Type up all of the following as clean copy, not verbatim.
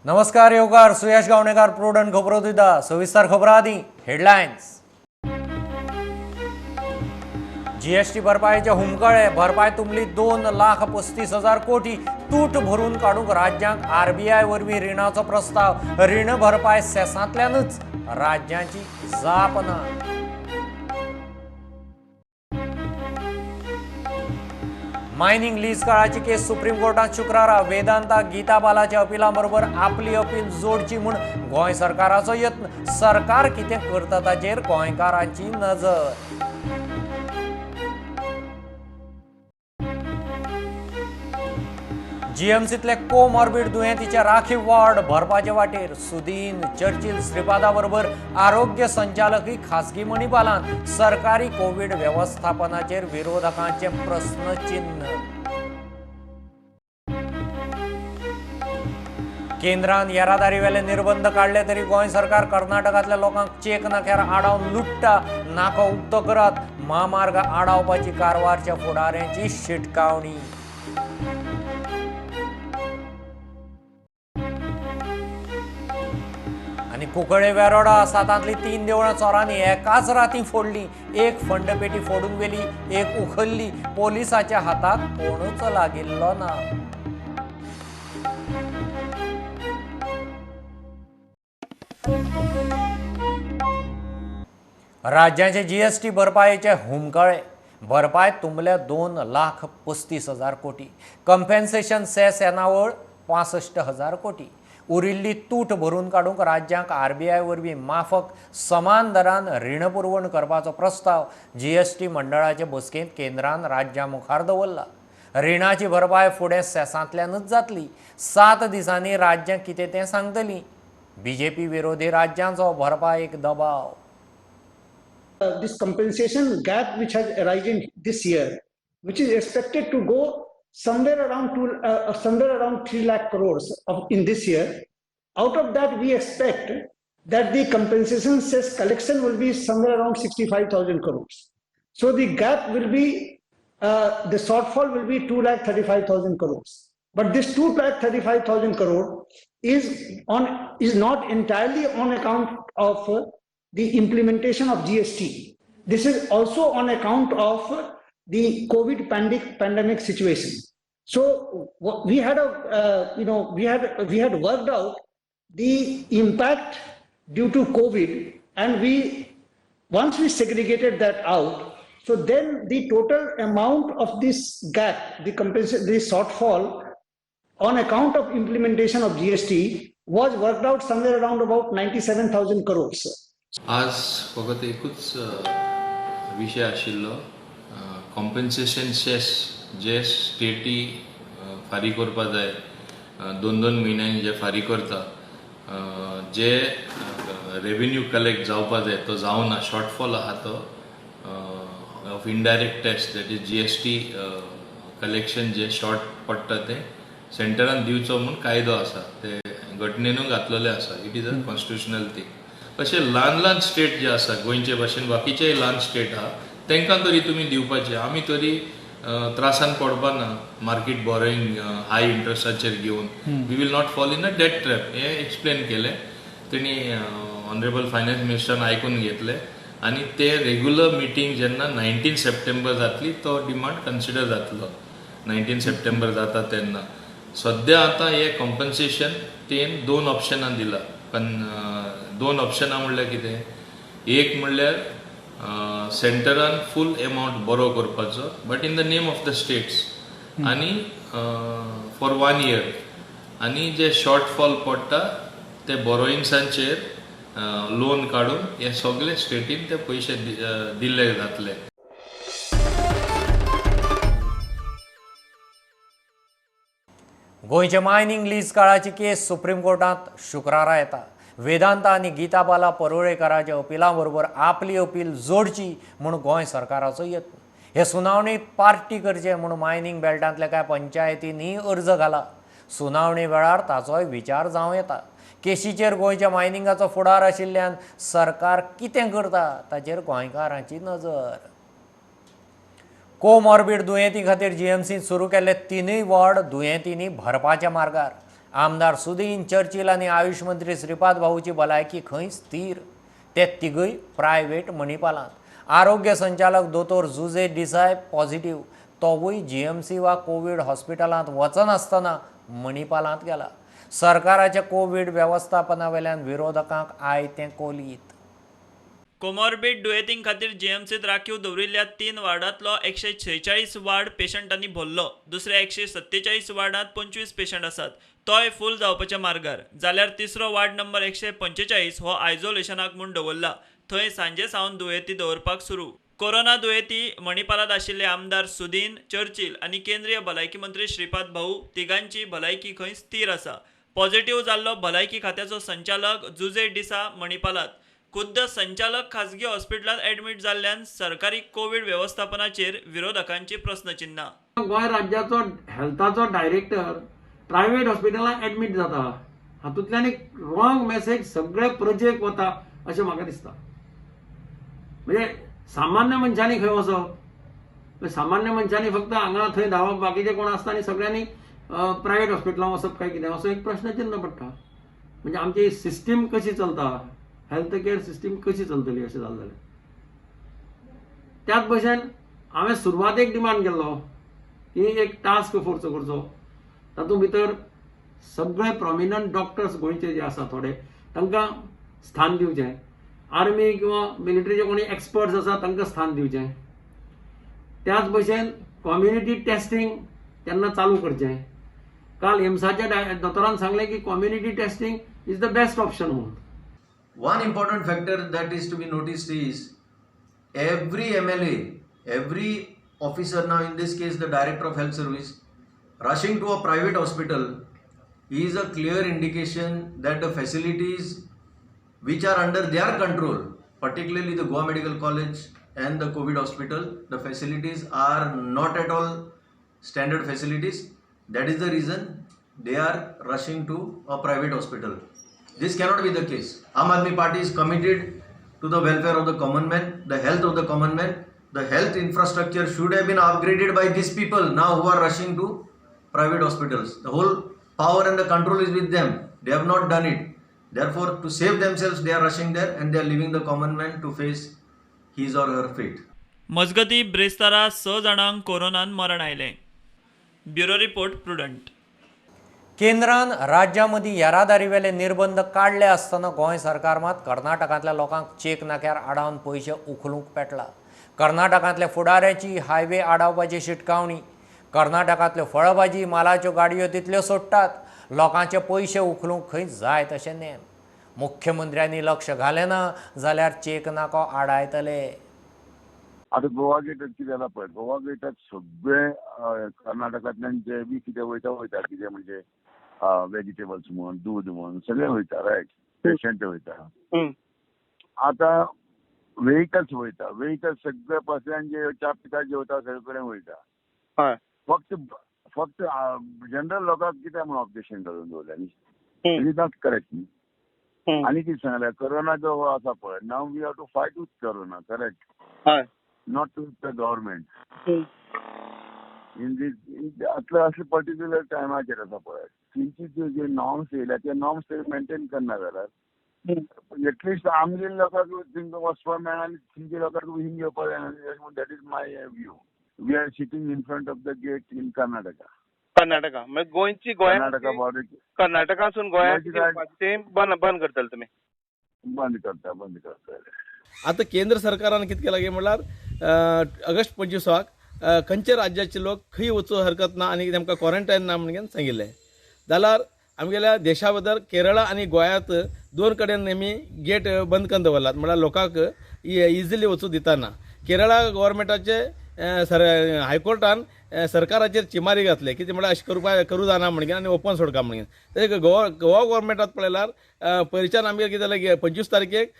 नमस्कार योगार सुयश गावणेकर प्रोडंट खबरो दिता सविस्तर खबरां आदी हेडलायन्स। जीएसटी भरपाईचे हुमकळे भरपाई तुमली 2,35,000 कोटी तूट भरून काढूक राज्यांक आरबीआय वरवीं रिणाचो प्रस्ताव रीण भरपाई सेसांतल्यानच राज्यांची जाप ना। मायनिंग लीज काळाची केस सुप्रीम कोर्टात शुक्रारा वेदांता गीता बालाच्या अपिलांबरोबर आपली अपील जोडची म्हूण गोंय सरकाराचो यत्न सरकार कितें करता ताचेर गोंयकारांची नजर। जीएमसीतले कोमॉर्बिड दुयेंतीचे राखीव वॉर्ड भरपाचे वाटेर सुदीन चर्चिल श्रीपादा बरोबर आरोग्य संचालकी खासगी मणिपालान सरकारी कोविड व्यवस्थापनाचेर विरोधकांचे प्रश्नचिन्ह। केंद्रान येरादारी वेले निर्बंध काढले तरी गोंय सरकार कर्नाटकातल्या लोकांक चेक नाक्यार आडावन लुट्टा नाको उक्तो करत महामार्ग आडावपाची कारवारच्या फुडाऱ्यांची शिटकावणी। आणि कुंकळे वेरोडा सातांतली 3 देवळां चोरांनी एकाच राती फोडली। एक फंडपेटी फोडून व्हेली, एक उखल्ली। पोलिसाच्या हाताक कोणूच लागिल्लो ना। राज्याचे जीएसटी भरपाईचे हुमकळे भरपाय तुंबले 2,35,000 कोटी। कंपेन्सेशन सेस येणावळ 65,000 कोटी। उरिल्ली तूट भरून काडूंक राज्यांक आरबीआय वरवीं माफक समान दरान रीण पुरवण करपाचो प्रस्ताव जीएसटी मंडळाचे बसकेंत केंद्रान राज्यां मुखार दवरला। रिणाची भरपाय फुडें सेसांतल्यानच जातली। 7 दिसांनी राज्यां कितें तें सांगतली। बीजेपी विरोधी राज्यांचो भरपायेक दबाव। This compensation gap which has arisen this year, which is expected to go somewhere around 3 lakh crores in this year. Out of that, we expect that the compensation cess collection will be somewhere around 65,000 crores. So the gap will be, the shortfall will be 2,35,000 crores. But this 2,35,000 crore is not entirely on account of the implementation of GST. This is also on account of the COVID pandemic situation. So we had we had worked out the impact due to COVID, and once we segregated that out, so then the total amount of this gap, the shortfall on account of implementation of GST was worked out somewhere around about 97,000 crores. आज फकत एकूच विषय आशिल्लो compensation cess जे स्टेटी फारीक करपा जाय 2-2 म्हयन्यांनी जे फारीक करता जे रेव्हेन्यू कलेक्ट जावपा जाय तो जावना शॉर्टफॉल आहा तो of indirect tax that is GST collection जे शॉर्ट पडटा ते सेंटरान दिवचो म्हूण कायदो आसा ते घटनेनूय घातलेले आसा। It is a constitutional thing. तशें ल्हान स्टेट जे आसा गोंयचे भाशेन बाकीचेय ल्हान स्टेट आहा तांकां तरी तुमी दिवपाचे। आमी तरी त्रासान पडपा ना मार्केट बॉरोईंग हाय इंट्रस्टाचेर घेवन। We will not fall in a debt trap हे एक्सप्लेन केलें तेणी ऑनरेबल फायनान्स मिनिस्टरान आयकून घेतले आनी ते रेग्युलर मिटींग जेन्ना 19 सप्टेंबर जातली तो डिमांड कन्सिडर जातलो। 19 सप्टेंबर जाता तेन्ना सद्या आतां हे कॉम्पन्सेशन तेन 2 ऑप्शनां दिला। पण 2 ऑप्शनां म्हणल्यार कितें एक म्हणल्यार सेंटरान फूल अमाउंट बरो करपाचो but in the name of the states आनी फॉर 1 year आनी जे शॉर्टफॉल पडटा ते बॉरोइंग्सांचेर लोन काडून हे सगळे स्टेटीन ते पयशे दिल्ले जातले। गोंयचे मायनिंग लीज काळाची केस सुप्रीम कोर्टात शुक्रारा येता। वेदांता आनी गीता बाला परुळेकराच्या अपिलां बरोबर आपली अपील जोडची म्हूण गोंय सरकाराचो यत्न। हे सुनावणेंत पार्टी करचे म्हूण मायनिंग बेल्टांतल्या कांय पंचायतींनी अर्ज घाला। सुनावणे वेळार ताचोय विचार जावं येता। केसीचेर गोंयच्या मायनिंगाचो फुडार आशिल्ल्यान सरकार कितें करता ताचेर गोंयकारांची नजर। कोमॉर्बिड दुयेंती खातीर जीएमसीन सुरू केल्ले 3 वॉर्ड दुयेंतींनी भरपाच्या मार्गार। आमदार सुदीन चर्चिल आणि आयुष मंत्री श्रीपाद भाऊची भलायकी खंय स्थिर, ते तिगय प्रायव्हेट मणिपालांत। आरोग्य संचालक दोतोर जुजे डिसाय पॉझिटिव्ह, तोवूय जीएमसी वा कोविड हॉस्पिटलांत वचनासतना मणिपालांत गेला। सरकाराच्या कोविड व्यवस्थापना वेल्यान विरोधकांक आयतें कोलीत। कोमॉर्बिड दुयेंतीं खातीर जीएमसीत राखीव दवरिल्ल्या 3 वार्डांतलो 146 वार्ड पेशंटांनी भरलो। दुसऱ्या 147 वार्डांत 25 पेशंट आसात, तोय फूल जावपाच्या मार्गार। जाल्यार तिसरो वार्ड नंबर 145 हो आयसोलेशनाक म्हूण दवरला, थंय सांजे सावन दुयेंती दवरपाक सुरू। कोरोना दुयेंती मणिपालांत आशिल्ले आमदार सुदीन चर्चिल आनी केंद्रीय भलायकी मंत्री श्रीपाद भाऊ तिगांची भलायकी खंय स्थिर आसा। पॉझिटिव्ह जाल्लो भलायकी खात्याचो संचालक जुजे डिसा मणिपालांत। खुद्द संचालक खाजगी हॉस्पिटलांत ऍडमिट जाल्ल्यान सरकारी कोविड व्यवस्थापनाचेर विरोधकांची प्रस्नचिन्नां। गोंय राज्याचो हेल्थाचो डायरेक्टर प्रायव्हेट हॉस्पिटलांत ऍडमिट जाता, हातूंतल्यान एक रॉंग मेसेज सगळे प्रजेक वता अशें म्हाका दिसता। म्हणजे सामान्य मनशांनी खंय वचप, सामान्य मनशांनी फक्त हांगा थंय धांवप, बाकीचे कोण आसता आनी सगळ्यांनी प्रायव्हेट हॉस्पिटलांत वचप काय कितें असो एक प्रश्नचिन्ह पडटा। म्हणजे आमची सिस्टीम कशी चलता, हेल्थ केअर सिस्टीम कशी चलतली अशें जालें जाल्यार। त्याच भशेन हांवें सुरवातेक डिमांड केल्लो की एक टास्क फोर्स करचो, तातूंत भितर सगळे प्रॉमिनंट डॉक्टर्स गोंयचे जे आसा थोडे तांकां स्थान दिवचें, आर्मी किंवा मिलिटरीचे कोणी एक्सपर्ट्स आसा तांकां स्थान दिवचें। त्याच भशेन कम्युनिटी टेस्टिंग तेन्ना चालू करचें। काल एम्साच्या दोतोरान सांगलें की community testing is the best option म्हणून। One important factor that is to be noticed is every MLA, every officer now, in this case the Director of Health Service, rushing to a private hospital is a clear indication that the facilities which are under their control, particularly the Goa Medical College and the COVID hospital, the facilities are not at all standard facilities. That is the reason they are rushing to a private hospital. This cannot be the case. Aam Aadmi Party is committed to the welfare of the common man, the health of the common man. The health infrastructure should have been upgraded by these people now who are rushing to private hospitals. The whole power and the control is with them. They have not done it. Therefore, to save themselves, they are rushing there and they are leaving the common man to face his or her fate. मजगती ब्रेस्तारा 6 जाणांक कोरोनान मरण आयलें। Bureau report prudent. केंद्रान राज्यामदीं येरादारी वेले निर्बंध काडले आसतना गोंय सरकार मात कर्नाटकांतल्या लोकांक चेक नाक्यार आडावन पयशे उखलूंक पेटला। कर्नाटकांतल्या फुडाऱ्याची हायवे आडावपाची शिटकावणी। कर्नाटकांतल्यो फळभाजी मालाच्यो गाडयो तितल्यो सोडटात, लोकांचे पयशे उखलूंक खंय जाय तशें नेम। मुख्यमंत्र्यांनी लक्ष घालेना जाल्यार चेक नाको आडायतले। आता गोवा गेटात कितें जाला पळय, गोवा गेटात सगळे कर्नाटकांतल्यान जे बी कितें वयता कितें म्हणजे वेजिटेबल्स म्हण, दूध म्हण सगळे वयता, रायट, पेशंट वयता। आता व्हेकल्स सगळे पसऱ्यान जे पिकां जेवता सगळे कडेन वयता। फक्त जनरल लोकांक कितें म्हणून ऑब्जेक्शन घालून दवरल्या, इट इज नॉट करेक्ट न्ही। आनी कितें सांगल्या, कोरोना जो आसा पळय, now we have to fight with corona, correct, not to the government. In असले पर्टिक्युलर टायमाचेर आसा पळय, तेंची जे नॉर्म्स येयल्या ते नॉर्म्स ते मेंटेन करना जाल्यार एटलिस्ट आमगे लोकांक थिंगा वचपाक मेळना आनी थिंगे लोकांक हिंग घेवपाक जायना। That is my view. We are sitting in front of the gate in Karnataka म्हणजे गोंयची कर्नाटका बॉर्डर कर्नाटकासून गोंयात ते बंद करतले तुमी? बंद करता। आता केंद्र सरकारान कितें केलां की म्हणल्यार ऑगस्ट 25 खंयचे राज्याचे लोक खंय वचूं हरकत ना आनी तेमकां क्वॉरंटायन ना म्हणून सांगिल्लें। जाल्यार आमगेल्या देशा भितर केरळा आनी गोंयांत 2 कडेन नेमी गेट बंद करून दवरलात, म्हळ्यार लोकांक इजिली वचूं दितना। केरळा गव्हर्मेंटाचे हायकोर्टान सरकाराचेर चिमारी घातले कितें म्हळ्यार अशें करूं जायना म्हणून आनी ओपन सोडका म्हणून। तें गोवा गव्हर्मेंटात पळयल्यार पयलींच्यान आमगे कितें जालें 25 तारखेक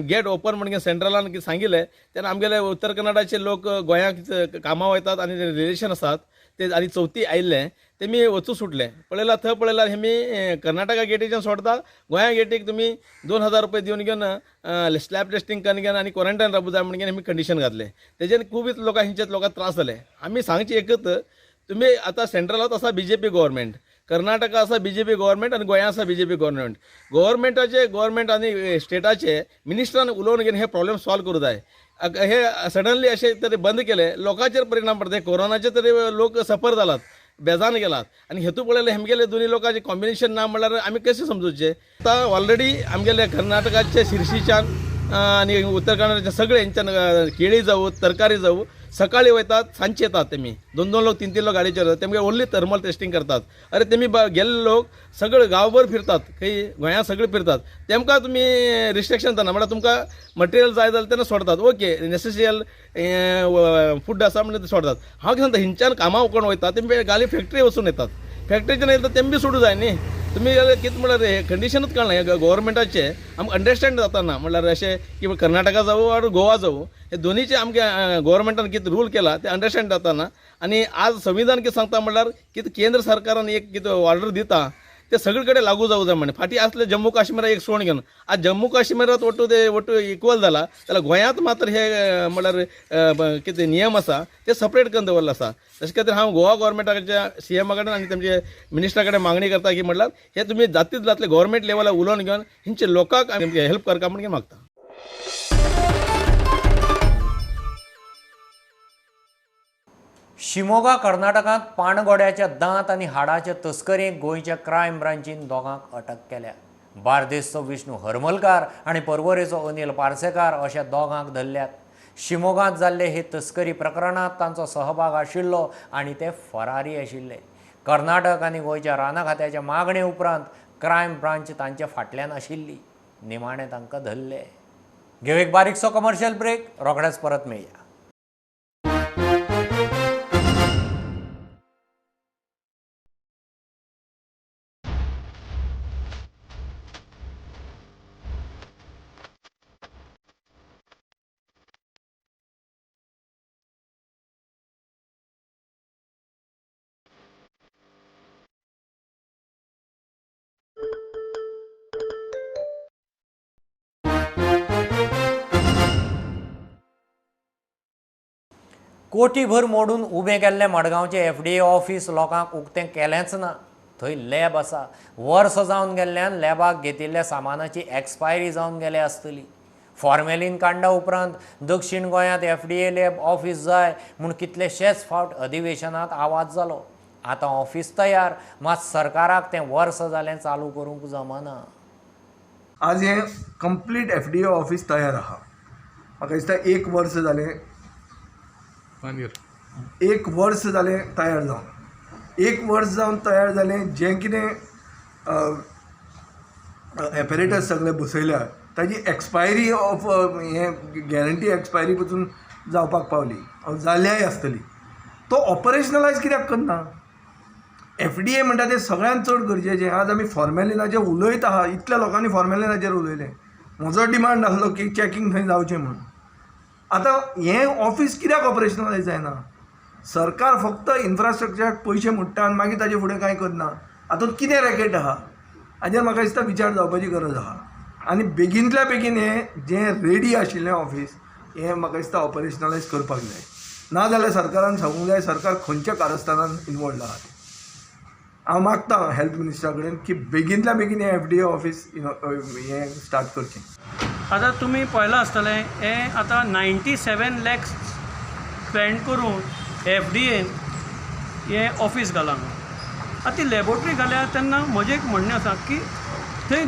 गेट ओपन म्हणून सेंट्रलान सांगिल्लें, तेन्ना आमगेले उत्तर कन्नडाचे लोक गोंयांत कामां वयतात आनी रिलेशन आसात ते आनी चवथी आयिल्ले तेमी वचूं सुटले। पळयल्यार थंय पळयल्यार हेमी कर्नाटका गेटीच्यान सोडता, गोंया गेटीक तुमी 2000 रुपया दिवन घेवन स्लॅब टेस्टिंग करून घेवन आनी क्वॉरंटायन रावूं जाय म्हणून हेमी कंडिशन घातलें। तेजेन खूब लोकांक त्रास जाले। आमी सांगचे एकच, तुम्ही आता सेंट्रलात आसा बीजेपी गव्हर्मेंट, कर्नाटका आसा BJP गव्हर्मेंट आनी गोंया आसा BJP गव्हर्मेंट आनी स्टेटाचे मिनिस्टरान उलोवन घेवन हे प्रॉब्लेम सॉल्व करूं जाय. हे सडनली अशें तरी बंद केले, लोकांचेर परिणाम पडटा. कोरोनाचे तरी लोक सफर जालात, बेजान गेलात आनी हेतू पळयलें हेमगेले दोनी लोकांचे कॉम्बिनेशन ना म्हणल्यार आमी कशें समजूचे. आतां ऑलरेडी आमगेले कर्नाटकाचे शिर्सीच्यान आनी उत्तर कन्नडाचे सगळे हेंच्यान केळी जावं तरकारी जावं सकाळी वयतात सांजचे येतात. तेमी 2-2 लोक 3-3 लोक गाडयेचेर येतात. तेमगे ओन्ली थर्मल टेस्टिंग करतात. अरे तेमी गेल्ले लोक सगळे गांवभर फिरतात, खंय गोंया सगळे फिरतात. तेमकां तुमी रिस्ट्रिक्शन जाना म्हळ्यार तुमकां मटेरियल जाय जाल्यार तेन्ना सोडतात. ओके नेसेसियल फूड आसा म्हणल्यार ते सोडतात. हांव कितें सांगता हिंच्यान कामां कोण वयता तेमी गाली फॅक्टरी वचून येतात. फॅक्टरीच्यान येता तेमी बी सोडूं जाय न्ही. तुमी कितें म्हळ्यार हे कंडिशनूच कळना गव्हर्मेंटाचे आमकां अंडरस्टँड जाताना म्हळ्यार अशें की कर्नाटका जावं वा गोवा जावं हे दोनीचे आमगे गव्हर्मेंटान कितें रूल केला ते अंडरस्टँड जाताना. आनी आज संविधान कितें सांगता म्हळ्यार कितें केंद्र सरकारान एक कितें ऑर्डर दिता ते सगळे कडेन लागू जावं जाय म्हणे. फाटीं आसले जम्मू काश्मीराक एक सोडून घेवन आज जम्मू काश्मीरात वटू इक्वल जाला जाल्यार गोंयांत मात्र हे म्हळ्यार कितें नियम आसा ते सपरेट करून दवरले आसा. तशें खातीर हांव गोवा गव्हर्मेंटाच्या CM कडेन आनी तेमचे मिनिस्टरा कडेन मागणी करता की म्हळ्यार हे तुमी जातीत जातले गव्हर्मेंट लेवलार उलोवन घेवन हेंचे लोकांक हेल्प करता म्हणून मागता. शिमोगा कर्नाटकांत पाणगोड्याच्या दांत आनी हाडाच्या तस्करेक गोंयच्या क्रायम ब्रांचीन दोगांक अटक केल्या. बार्देसचो विष्णू हरमलकार आनी पर्वरेचो अनिल पार्सेकार अशा दोगांक धरल्यात. शिमोगांत जाल्ले हे तस्करी प्रकरणात तांचो सहभाग आशिल्लो आनी ते फरारी आशिल्ले. कर्नाटक आनी गोंयच्या राना खात्याच्या मागणे उपरांत क्रायम ब्रांच तांच्या फाटल्यान आशिल्ली. निमाणे तांकां धरले. घेव एक बारीकसो कमर्शियल ब्रेक, रोखडेच परत मेळया. कोटीभर मोडून उबें केल्लें मडगांवचें FDA ऑफीस लोकांक उक्तें केलेंच ना. थंय लॅब आसा. वर्स जावन गेल्ल्यान लॅबाक घेतिल्ल्या सामानाची एक्सपायरी जावन गेले आसतली. फॉर्मेलीन काडल्या उपरांत दक्षिण गोंयांत FDA लॅब ऑफीस जाय म्हूण कितलेशेच फावट अधिवेशनांत आवाज जालो. आतां ऑफीस तयार, मात सरकाराक तें वर्स जालें चालू करूंक जमना. आज हें कंप्लीट FDA ऑफीस तयार आहा. म्हाका दिसता 1 वर्स जालें. 1 वर्स जालें तयार जावन. 1 वर्स जावन तयार जालें. जें कितें एपरेटस सगळे बसयल्या ताजी एक्सपायरी ऑफ हें गॅरंटी एक्सपायरी पसून जावपाक पावली, जाल्याय आसतली. तो ऑपरेशनलायज कित्याक करना? FDA म्हणटा तें सगळ्यांत चड गरजेचें. आज आमी फॉर्मेलिनाचेर उलयत आहा, इतल्या लोकांनी फॉर्मेलिनाचेर उलयलें. म्हजो डिमांड आसलो की चॅकींग थंय जावचें म्हणून. आतां हें ऑफीस कित्याक ऑपरेशनलायज जायना? सरकार फक्त इन्फ्रास्ट्रक्चराक पयशे मोडटा आनी मागीर ताजे फुडें कांय करना. हातूंत कितें रॅकेट आहा हाजेर म्हाका दिसता विचार जावपाची गरज आहा. आनी बेगिनतल्या बेगीन हें जें रेडी आशिल्लें ऑफीस हें म्हाका दिसता ऑपरेशनलायज करपाक जाय. नाजाल्यार सरकारान सांगूंक जाय सरकार खंयच्या कारस्थानान इनवॉल्ड आहा तें. हांव मागतां हेल्थ मिनिस्टरा कडेन की बेगिनतल्या बेगीन हें FDA ऑफीस हें स्टार्ट करचें. आतां तुमी पळयलां आसतलें हें आतां 97 lakhs स्पेंड करून FDAन हें ऑफीस घालां. आतां ती लॅबोरेटरी घाल्या तेन्ना म्हजें एक म्हणणें आसा की थंय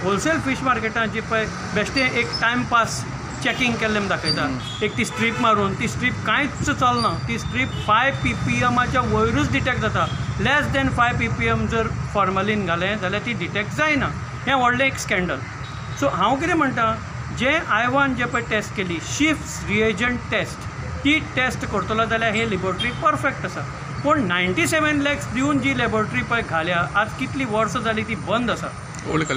होलसेल फीश मार्केटान जी पळय बेश्टें एक टायम पास चॅकींग केल्लें दाखयता. एक ती स्ट्रीप मारून ती स्ट्रीप कांयच चलना. ती स्ट्रीप 5 ppmच्या वयरूच डिटेक्ट जाता. लेस दॅन 5 ppm जर फॉर्मलीन घालें जाल्यार ती डिटेक्ट जायना. हें व्हडलें एक स्कॅन्डल. सो हांव कितें म्हणटा, जे आयवान जे पळय टेस्ट केली शिफ्ट्स रिएजंट टेस्ट, ती टेस्ट करतलो जाल्यार हे लॅबोरेटरी परफेक्ट आसा. पूण 97 lakhs दिवन जी लॅबोरेटरी पळय घाल्या आज कितलीं वर्सां जालीं ती बंद आसा. ओल्ड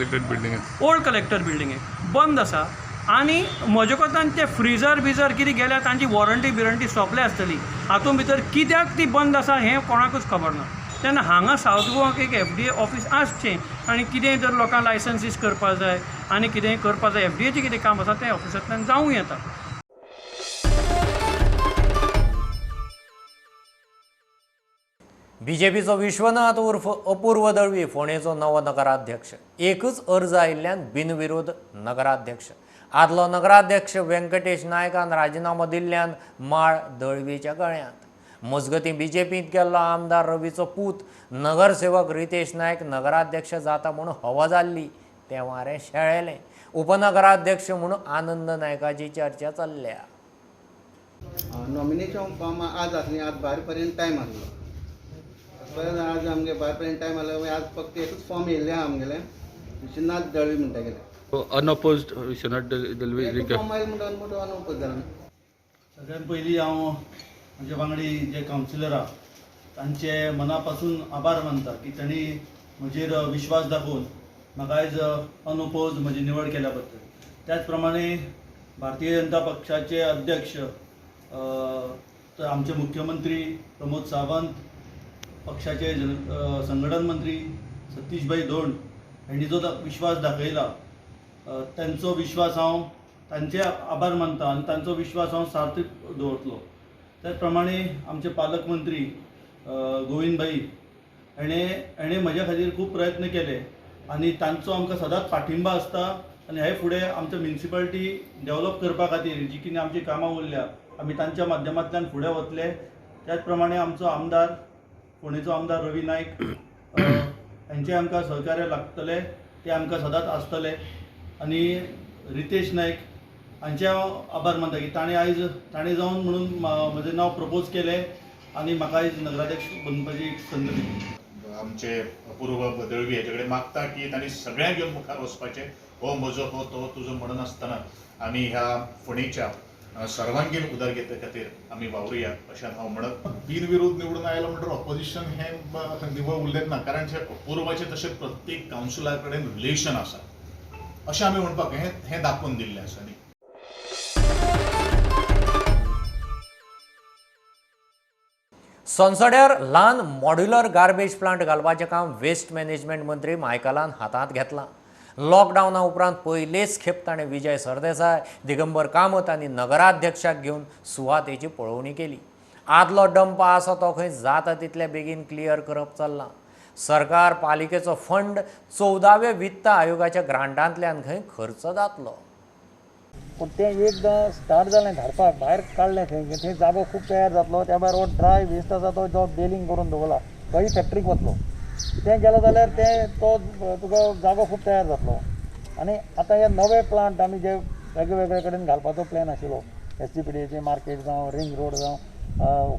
कलेक्टर बिल्डिंगेक बंद आसा. आनी म्हजे कोतान ते फ्रिजर बिजर कितें गेल्या तांची वॉरंटी सोंपले आसतली. हातूंत भितर कित्याक ती बंद आसा हें कोणाकूच खबर ना. तेन्ना हांगा सावथ गोवाक एक FDA ऑफीस आसचें आनी कितेंय जर लोकांक लायसन्सीस करपा जाय आनी कितेंय करपा जाय FDAचें कितें काम आसा तें ऑफिसांतल्यान जावं येता. बीजेपीचो विश्वनाथ उर्फ अपूर्व दळवी फोंडेचो नवो नगराध्यक्ष. एकच अर्ज आयिल्ल्यान बिनविरोध नगराध्यक्ष. आदलो नगराध्यक्ष व्यंकटेश नायकान राजिनामो दिल्ल्यान माळ दळवीच्या गळ्यांत. मजगतीं बीजेपींत गेल्लो आमदार रवीचो पूत नगरसेवक रितेश नायक नगराध्यक्ष जाता म्हणून हवा जाल्ली तें वारें शेळेलें. उपनगराध्यक्ष म्हणून आनंद नायकाची चर्चा चल्ल्या. नॉमिनेशन फॉर्म आज आसली, आज भायर पर्यंत टायम आसलो. परत आज आमगे भायर पर्यंत टायम आसलो. आज फक्त एकच फॉर्म येयल्ले आहा आमगेले विश्वनाथ दळवी म्हणटा गेले. अनअपोज्ड विश्वनाथ दळवी फॉर्म आयले म्हणटा अनअपोज जाला. सगळ्यात पयलीं हांव म्हजे वांगडी जे कावन्सिलर आहा तांचे मना पासून आभार मानता की तांणी म्हजेर विश्वास दाखोवन म्हाका आयज अनअपोज म्हजी निवड केल्या बद्दल. त्याच प्रमाणे भारतीय जनता पक्षाचे अध्यक्ष आमचे मुख्यमंत्री प्रमोद सावंत, पक्षाचे संघटन मंत्री सतीशभाई धोंड हांणी जो विश्वास दाखयला तांचो विश्वास हांव तांचे आभार मानता आनी तांचो विश्वास हांव सार्थक दवरतलो. त्याच प्रमाणे आमचे पालक मंत्री गोविंदभाई हाणें म्हज्या खातीर खूब प्रयत्न केले आनी तांचो आमकां सदांच पाठिंबा आसता आनी हे फुडें आमच्या म्युनिसिपालिटी डेव्हलप करपा खातीर जी कितें आमची कामां उरल्या आमी तांच्या माध्यमांतल्यान फुडें वतले. त्याच प्रमाणे आमचो आमदार फोंडेचो आमदार रवी नायक हांचें आमकां सहकार्य लागतलें ते आमकां सदांच आसतले. आनी रितेश नायक हांचे हांव आभार मानता की ताणें जावन म्हणून म्हजें नांव प्रपोज केलें आनी म्हाका आयज नगराध्यक्ष बनपाची संद दिली. आमचे अपूर्व दळवी हेचे कडेन मागता की तांणी सगळ्यांक घेवन मुखार वचपाचें. हो म्हजो हो तो तुजो म्हणून आसतना आमी ह्या फोंडेच्या सर्वांगीण उदरगते खातीर आमी वावुरया अशें हांव म्हणत. बिनविरोध निवडून आयलो म्हणटर ऑपोजिशन हें निवळ उरलें ना, कारण जे अपूर्वाचे तशें प्रत्येक कावन्सिलरा कडेन रिलेशन आसा अशें आमी म्हणपाक हें दाखोवन दिल्लें आसा. संसड्यार ल्हान मॉड्युलर गार्बेज प्लांट घालपाचें काम वेस्ट मॅनेजमेंट मंत्री मायकलान हातांत घेतलां. लॉकडावना उपरांत पयलेच खेप ताणें विजय सरदेसाय, दिगंबर कामत आनी नगराध्यक्षाक घेवन सुवातेची पळोवणी केली. आदलो डंप आसा तो खंय जाता तितले बेगीन क्लियर करप चल्लां. सरकार पालिकेचो फंड 14व्या वित्त आयोगाच्या ग्रांटांतल्यान खंय खर्च जातलो. पूण तें एकदां स्टार्ट जालें धाडपाक, भायर काडलें थंय जागो खूब तयार जातलो. त्या भायर हो ड्राय वेस्ट आसा तो जो बेलिंग करून दवरला तोय फॅक्टरीक वतलो. तें गेलो जाल्यार तो तुका जागो खूब तयार जातलो. आनी आतां हे नवे प्लांट आमी जे वेगळे कडेन घालपाचो प्लॅन आशिल्लो, SGPDAचें मार्केट जावं, रिंग रोड जावं,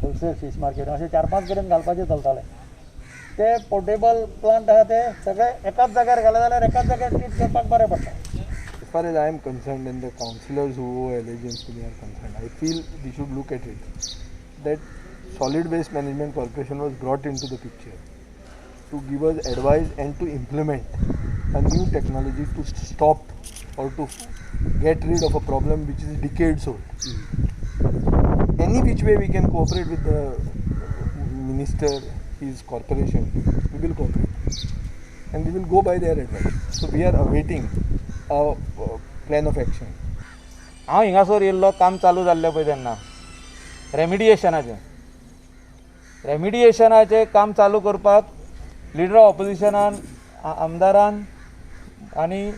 होलसेल फीश मार्केट अशें 4-5 कडेन घालपाचें चलतालें. ते पोर्टेबल प्लांट आहा ते सगळे एकाच जाग्यार घाले जाल्यार एकाच जाग्यार ट्रीट करपाक बरें पडटा. As far as I am concerned and the councillors who owe allegiance to me are concerned, I feel we should look at it that Solid Waste Management Corporation was brought into the picture to give us advice and to implement a new technology to stop or to get rid of a problem which is decades old. Any which way we can cooperate with the minister, his corporation, we will cooperate and we will go by their advice. So we are awaiting a plan of action. हांव हिंगासर येयल्लो काम चालू जाल्लें पळय तेन्ना रेमिडिएशनाचें काम चालू करपाक लिडर ऑफ ऑपोजिशनान, आमदारान आनी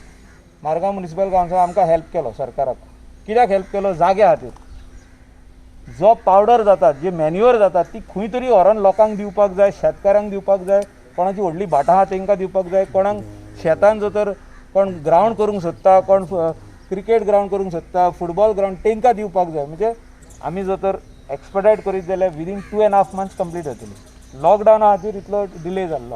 मारगांव म्युनिसिपल कावन्सिल आमकां हेल्प केलो. सरकाराक कित्याक हेल्प केलो? जाग्या खातीर. जो पावडर जाता, जी मॅन्युअर जाता ती खंय तरी व्हरोन लोकांक दिवपाक जाय, शेतकारांक दिवपाक जाय, कोणाची व्हडली भाटां आहा तांकां दिवपाक जाय, कोणाक शेतान जर तर कोण ग्रावंड करूंक सोदता, कोण क्रिकेट ग्रावंड करूंक सोदता, फुटबॉल ग्रावंड तांकां दिवपाक जाय. म्हणजे आमी जर तर एक्सपेडायट करीत जाल्यार विदीन 2.5 months कंप्लीट जातली. लॉकडावना खातीर इतलो डिले जाल्लो.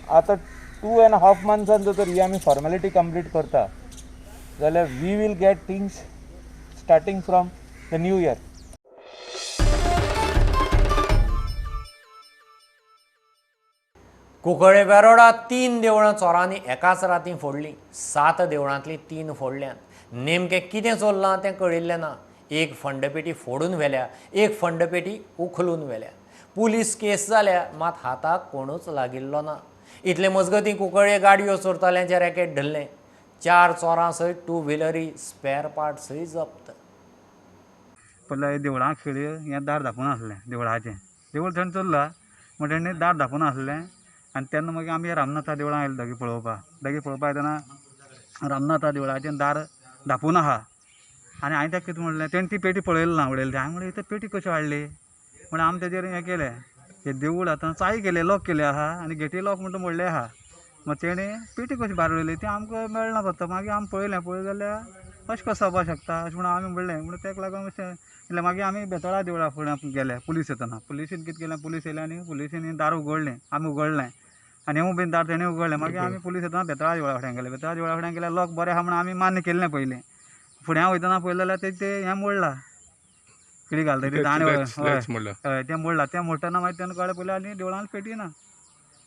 आतां 2.5 months जर तर ही आमी फॉर्मेलिटी कंप्लीट करता जाल्यार we will get things starting from the new year. Cuncolim वेरोडात 3 देवळां चोरांनी एकाच रातीं फोडलीं. 7 देवळांतलीं 3 फोडल्यात. नेमकें कितें चल्लां तें कळिल्लें ना. एक फंडपेटी फोडून व्हेल्या, एक फंडपेटी उखलून व्हेल्या. पुलीस केस जाल्या, मात हाताक कोणूच लागिल्लो ना. इतले मजगतीं कुंकळे गाडयो चोरताल्यांचें रॅकेट धरलें. 4 चोरां सयत 2 व्हिलरी, स्पेर पार्ट्सय जप्त. पयलीं देवळां खेळ हें दार दाखोवन आसलें देवळाचें. देवूळ थंय चल्ला म्हण तेणी दार धांपून आसलें आनी तेन्ना मागीर आमी रामनाथा देवळां आयले दागी पळोवपाक येतना रामनाथा देवळाचें दार धांपून आहा आनी हांवें ताका कितें म्हणलें तेणी ती पेटी पळयली ना उडयली हांवें म्हणलें इथं पेटी कशी हाडली म्हण आमी तेजेर हें केलें हें देवूळ आतां चावी केलें लॉक केलें आहा आनी गेटी लॉक म्हणटा मोडलें आहा मग तेणी पेटी कशी भायर उडयली ती आमकां मेळना पडटा मागीर आमी पळय जाल्यार अशें कसो जावपाक शकता अशें म्हणून आमी म्हणलें म्हणून तेका लागून अशें म्हणलें मागीर आमी बेताळा देवळा फुडें गेले पुलीस येतना पुलिसीन कितें केलें पुलीस येयलें आनी पुलिसीन दार उगडलें आमी उगडलें आनी हें बीन दार तेणें उगडलें मागीर आमी पुलीस येतना बेताळा देवळा फुडें गेले बेताळा देवळा फुडें गेल्यार लॉक बरें आहा म्हणून आमी मान्य केल्लें पयलीं फुडें वयतना पळयलें जाल्यार तें हें मोडलां कितें घालता ती दांडे हय तें मोडलां तें मोडटना मागीर तेन्ना कळ्ळें पयलें आनी देवळान पेटी ना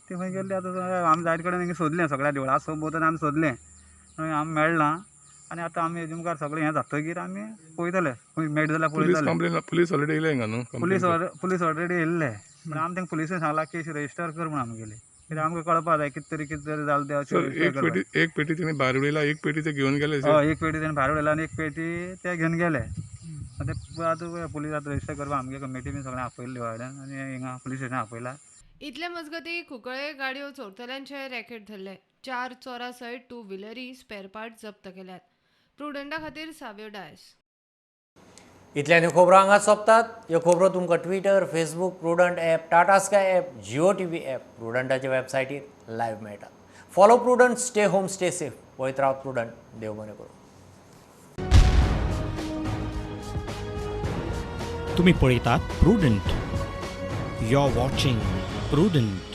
ती खंय गेल्ली आतां आमी जायते कडेन सोदलें सगळ्या देवळां भोंवतणी आमी सोदलें आमी मेळना आनी आतां आमी हेजे मुखार सगळें हें जातकीर आमी पळयतले खंय मेळटा जाल्यार पळयतले पुलीस ऑलरेडी येयले हिंगा न्हू पुलीस ऑलरेडी येयल्ले म्हण आमी तांकां पुलिसेन सांगलां केस रजिस्टर कर म्हण आमी गेले कित्याक आमकां कळपा जाय कितें तरी जालें तें एक पेटी तेणी भायर उडयला एक पेटी ते घेवन गेले हय एक पेटी तेणी भायर उडयला आनी एक पेटी ते घेवन गेले आतां पुलीस आतां रजिस्टर करपा आमगे कमिटी बीन सगळें आपयल्ली वाड्यान आनी हिंगा पुलीस स्टेशन आपयला इतले मजगतीं कुंकळे गाडयो चोरतल्यांचे रॅकेट धरले 4 चोरा सयत 2 व्हिलरी स्पेअर पार्ट जप्त केल्यात प्रुडंटा खातीर साव्यो डायस इतल्यान ह्यो खबरो हांगाच सोंपतात ह्यो खबरो तुमकां Twitter Facebook Prudent app Tata Sky app Jio TV app प्रुडंटाच्या वेबसायटीर लायव्ह मेळटा follow Prudent stay home stay safe पळयत रावत प्रुडंट देव बरें करूं तुम्ही पळयतात Prudent you are watching prudent